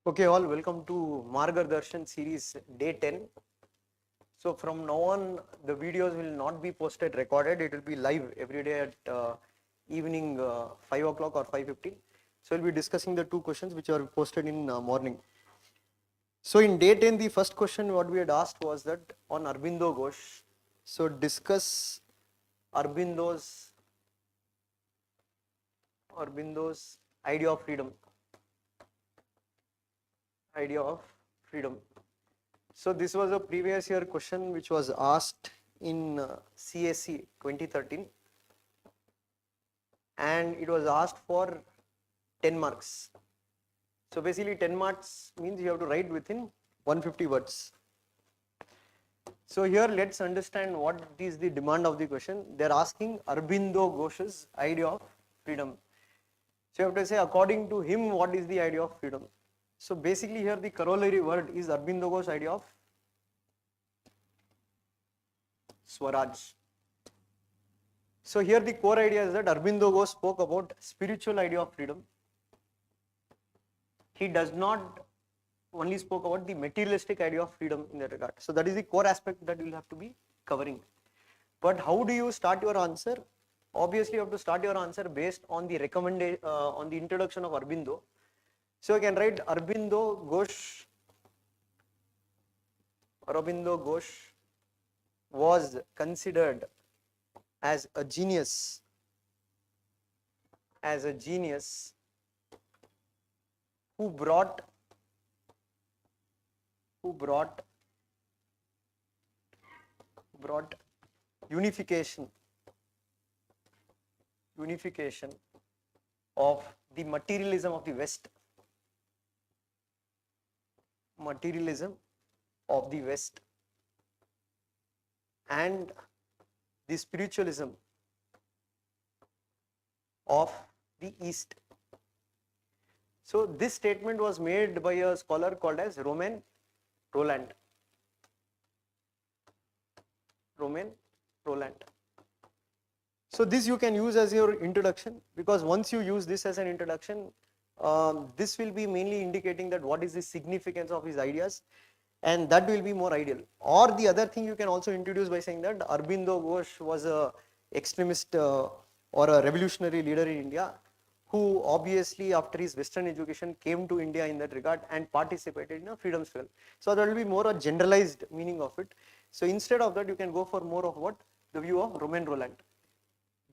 Okay, all, welcome to MARGHADARSHAN series day 10. So from now on, the videos will not be posted recorded. It will be live every day at evening 5 o'clock or 5:15. So we'll be discussing the two questions which are posted in morning. So in day 10, the first question what we had asked was that on Aurobindo Ghosh. So discuss Aurobindo's idea of freedom. So this was a previous year question which was asked in CSC 2013, and it was asked for 10 marks. So basically 10 marks means you have to write within 150 words. So here let's understand what is the demand of the question. They are asking Aurobindo Ghosh's idea of freedom. So you have to say according to him what is the idea of freedom. So basically here the corollary word is Aurobindo Ghosh's idea of Swaraj. So here the core idea is that Aurobindo Ghosh spoke about spiritual idea of freedom. He does not only spoke about the materialistic idea of freedom in that regard. So that is the core aspect that you will have to be covering. But how do you start your answer? Obviously you have to start your answer based on the recommendation, on the introduction of Aurobindo. So you can write Aurobindo Ghosh was considered as a genius who brought unification of the materialism of the West. And the spiritualism of the East. So this statement was made by a scholar called as Romain Rolland. So this you can use as your introduction, because once you use this as an introduction, this will be mainly indicating that what is the significance of his ideas, and that will be more ideal. Or the other thing you can also introduce by saying that Aurobindo Ghosh was a extremist or a revolutionary leader in India, who obviously after his Western education came to India in that regard and participated in a freedom struggle. So there will be more a generalized meaning of it. So instead of that, you can go for more of what the view of Romain Rolland.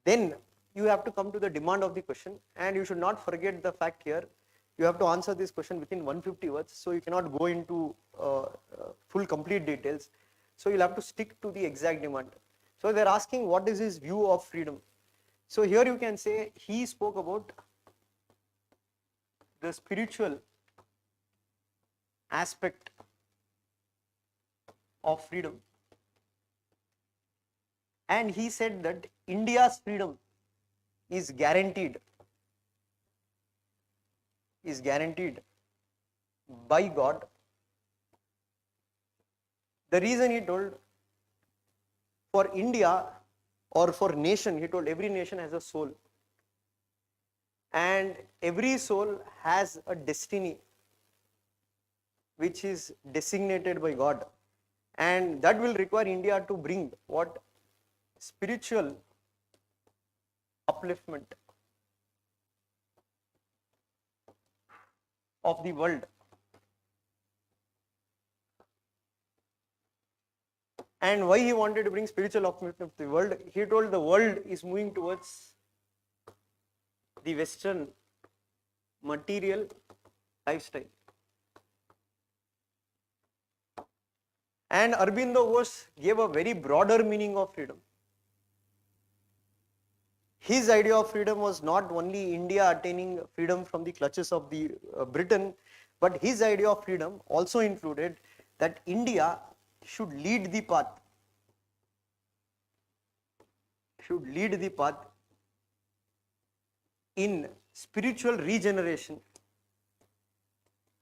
Then you have to come to the demand of the question, and you should not forget the fact here, you have to answer this question within 150 words, so you cannot go into full complete details. So you'll have to stick to the exact demand. So they're asking what is his view of freedom. So here you can say he spoke about the spiritual aspect of freedom, and he said that India's freedom is guaranteed by God. The reason he told, for India or for nation, he told every nation has a soul, and every soul has a destiny which is designated by God, and that will require India to bring what? Spiritual upliftment of the world. And why he wanted to bring spiritual upliftment of the world? He told the world is moving towards the Western material lifestyle. And Aurobindo Ghosh gave a very broader meaning of freedom. His idea of freedom was not only India attaining freedom from the clutches of the Britain, but his idea of freedom also included that India should lead the path, in spiritual regeneration,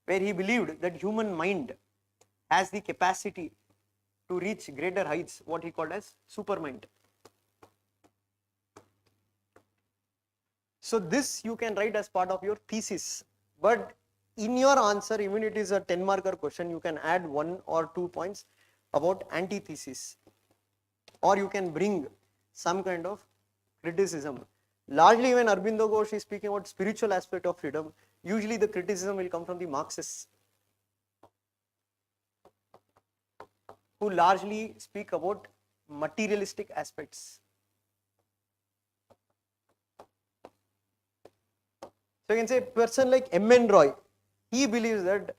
where he believed that human mind has the capacity to reach greater heights, what he called as supermind. So this you can write as part of your thesis, but in your answer, even it is a 10-marker question, you can add 1 or 2 points about antithesis, or you can bring some kind of criticism. Largely when Aurobindo Ghosh is speaking about spiritual aspect of freedom, usually the criticism will come from the Marxists, who largely speak about materialistic aspects. So you can say a person like M.N. Roy, he believes that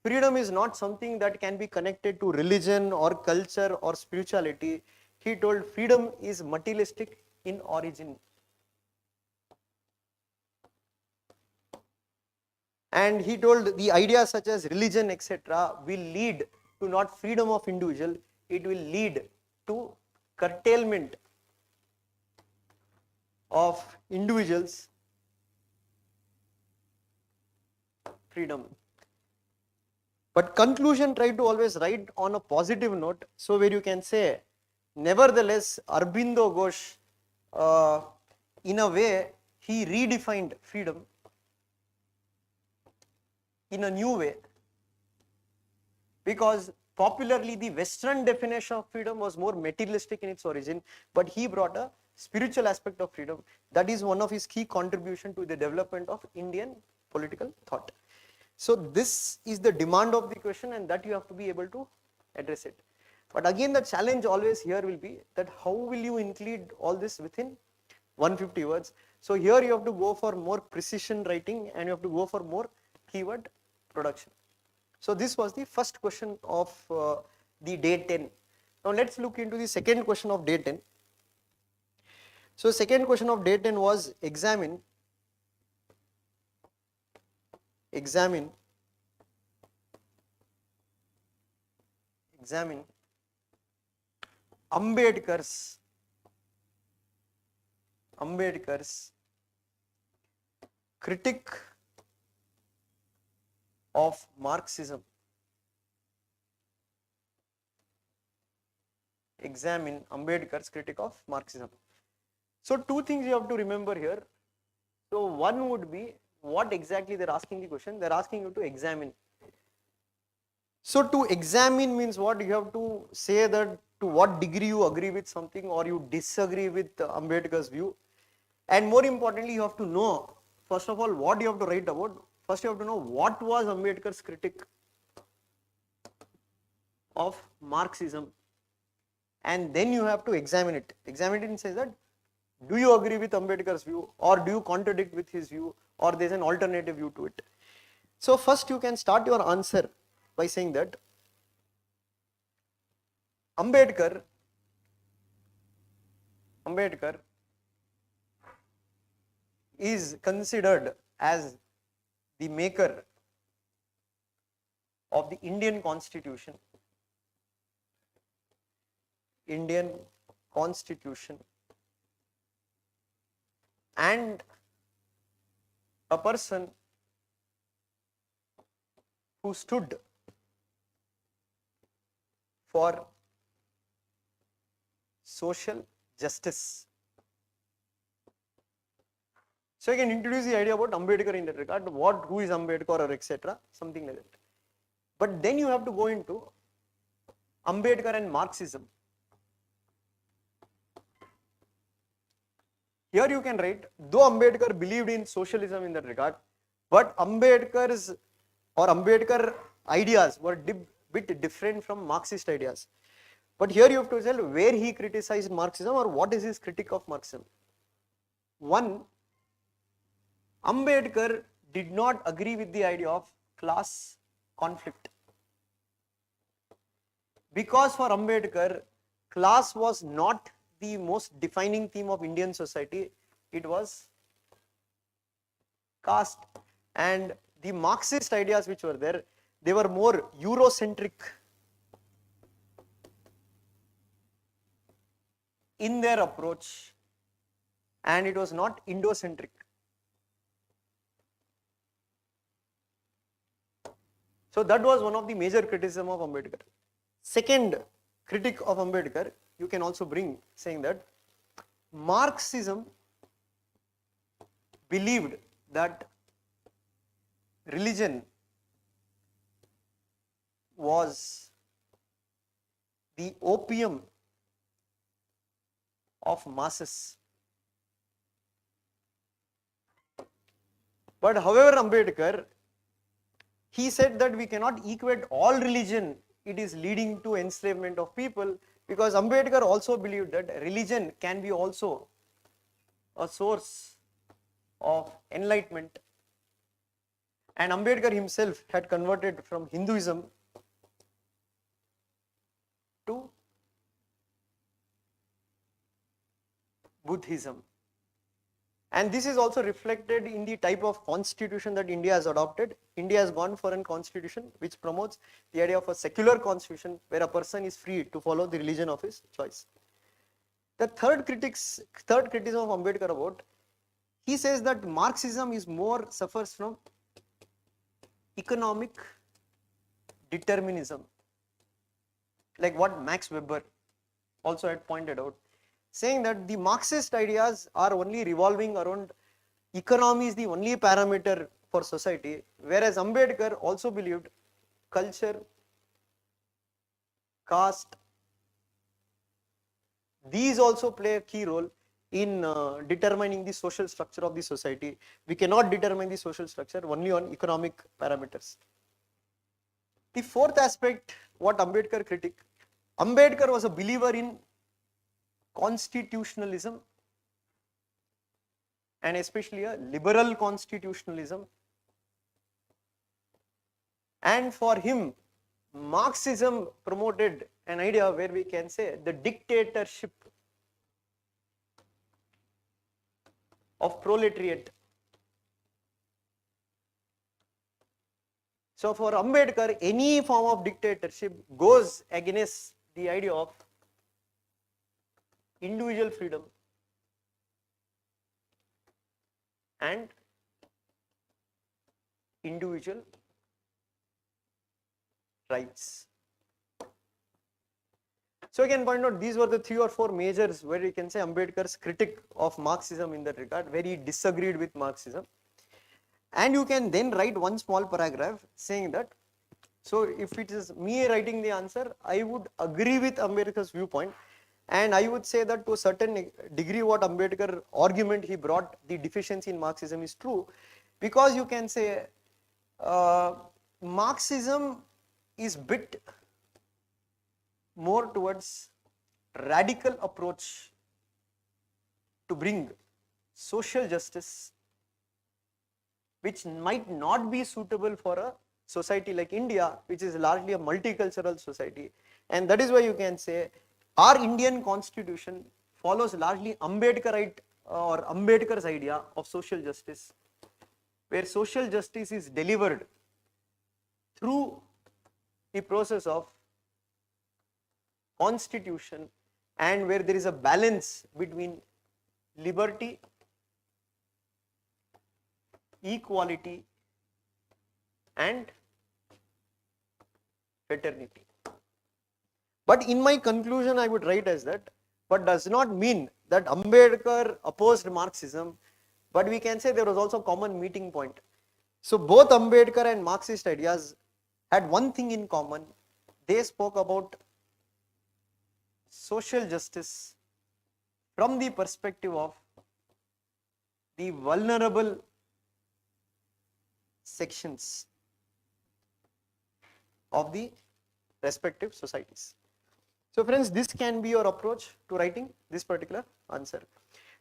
freedom is not something that can be connected to religion or culture or spirituality. He told freedom is materialistic in origin. And he told the ideas such as religion, etc., will lead to not freedom of individual, it will lead to curtailment of individuals' freedom. But conclusion try to always write on a positive note, so where you can say, nevertheless, Aurobindo Ghosh, in a way, he redefined freedom in a new way, because popularly the Western definition of freedom was more materialistic in its origin, but he brought a spiritual aspect of freedom. That is one of his key contribution to the development of Indian political thought. So this is the demand of the question, and that you have to be able to address it. But again, the challenge always here will be that how will you include all this within 150 words. So here you have to go for more precision writing, and you have to go for more keyword production. So this was the first question of the day 10. Now let's look into the second question of day 10. So second question of day 10 was examine Ambedkar's critique of Marxism. Examine Ambedkar's critique of Marxism. So two things you have to remember here. So one would be, what exactly they're asking the question? They're asking you to examine. So to examine means what? You have to say that to what degree you agree with something or you disagree with Ambedkar's view. And more importantly, you have to know, first of all, what you have to write about. First you have to know what was Ambedkar's critique of Marxism, and then you have to examine it. Examine it and say that, do you agree with Ambedkar's view, or do you contradict with his view, or there's an alternative view to it. So first you can start your answer by saying that Ambedkar is considered as the maker of the Indian Constitution. And a person who stood for social justice. So I can introduce the idea about Ambedkar in that regard, who is Ambedkar or etc., something like that. But then you have to go into Ambedkar and Marxism. Here you can write, though Ambedkar believed in socialism in that regard, but Ambedkar ideas were bit different from Marxist ideas. But here you have to tell where he criticized Marxism or what is his critique of Marxism. One, Ambedkar did not agree with the idea of class conflict, because for Ambedkar, class was not the most defining theme of Indian society, it was caste. And the Marxist ideas which were there, they were more Eurocentric. in their approach, and it was not Indo-centric. So that was one of the major criticism of Ambedkar. Second critic of Ambedkar, you can also bring, saying that Marxism believed that religion was the opium of masses. But however, Ambedkar, he said that we cannot equate all religion, it is leading to enslavement of people, because Ambedkar also believed that religion can be also a source of enlightenment. And Ambedkar himself had converted from Hinduism to Buddhism. And this is also reflected in the type of constitution that India has adopted. India has gone for a constitution which promotes the idea of a secular constitution where a person is free to follow the religion of his choice. The third criticism of Ambedkar about, he says that Marxism is more suffers from economic determinism, like what Max Weber also had pointed out, saying that the Marxist ideas are only revolving around economy is the only parameter for society, whereas Ambedkar also believed culture, caste, these also play a key role in determining the social structure of the society. We cannot determine the social structure only on economic parameters. The fourth aspect, what Ambedkar critic, Ambedkar was a believer in constitutionalism, and especially a liberal constitutionalism. And for him, Marxism promoted an idea where we can say the dictatorship of proletariat. So for Ambedkar, any form of dictatorship goes against the idea of individual freedom and individual rights. So again, point out, these were the 3 or 4 majors where you can say Ambedkar's critic of Marxism in that regard, where he disagreed with Marxism. And you can then write one small paragraph saying that, so if it is me writing the answer, I would agree with Ambedkar's viewpoint, and I would say that to a certain degree what Ambedkar argument he brought, the deficiency in Marxism is true, because you can say Marxism is bit more towards radical approach to bring social justice, which might not be suitable for a society like India, which is largely a multicultural society. And that is why you can say our Indian constitution follows largely Ambedkarite or Ambedkar's idea of social justice, where social justice is delivered through the process of constitution, and where there is a balance between liberty, equality and fraternity. But in my conclusion I would write as that, but does not mean that Ambedkar opposed Marxism, but we can say there was also a common meeting point. So both Ambedkar and Marxist ideas had one thing in common. They spoke about social justice from the perspective of the vulnerable sections of the respective societies. So friends, this can be your approach to writing this particular answer.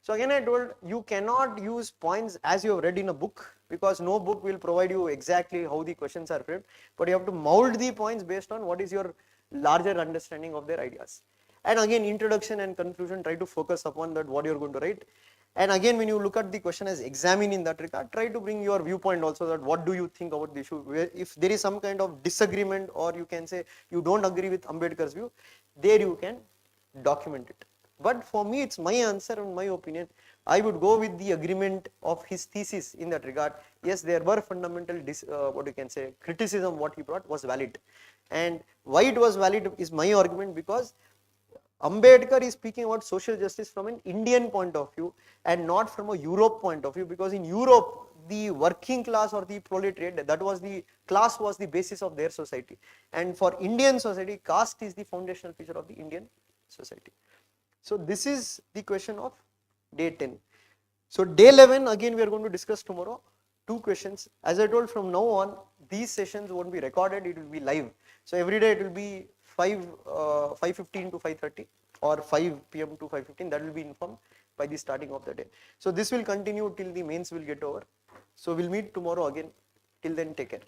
So again I told you cannot use points as you have read in a book, because no book will provide you exactly how the questions are framed, but you have to mold the points based on what is your larger understanding of their ideas. And again, introduction and conclusion, try to focus upon that what you are going to write. And again, when you look at the question as examine in that regard, try to bring your viewpoint also, that what do you think about the issue, where if there is some kind of disagreement or you can say you don't agree with Ambedkar's view, there you can document it. But for me, it's my answer and my opinion. I would go with the agreement of his thesis in that regard. Yes, there were fundamental, what you can say, criticism what he brought was valid. And why it was valid is my argument, because Ambedkar is speaking about social justice from an Indian point of view and not from a Europe point of view, because in Europe, the working class or the proletariat, that was the class, was the basis of their society. And for Indian society, caste is the foundational feature of the Indian society. So this is the question of day 10. So day 11, again we are going to discuss tomorrow. 2 questions. As I told, from now on, these sessions won't be recorded, it will be live. So every day it will be 5:15 to 5:30 or 5 p.m. to 5:15. That will be informed by the starting of the day. So this will continue till the mains will get over. So we'll meet tomorrow again. Till then, take care.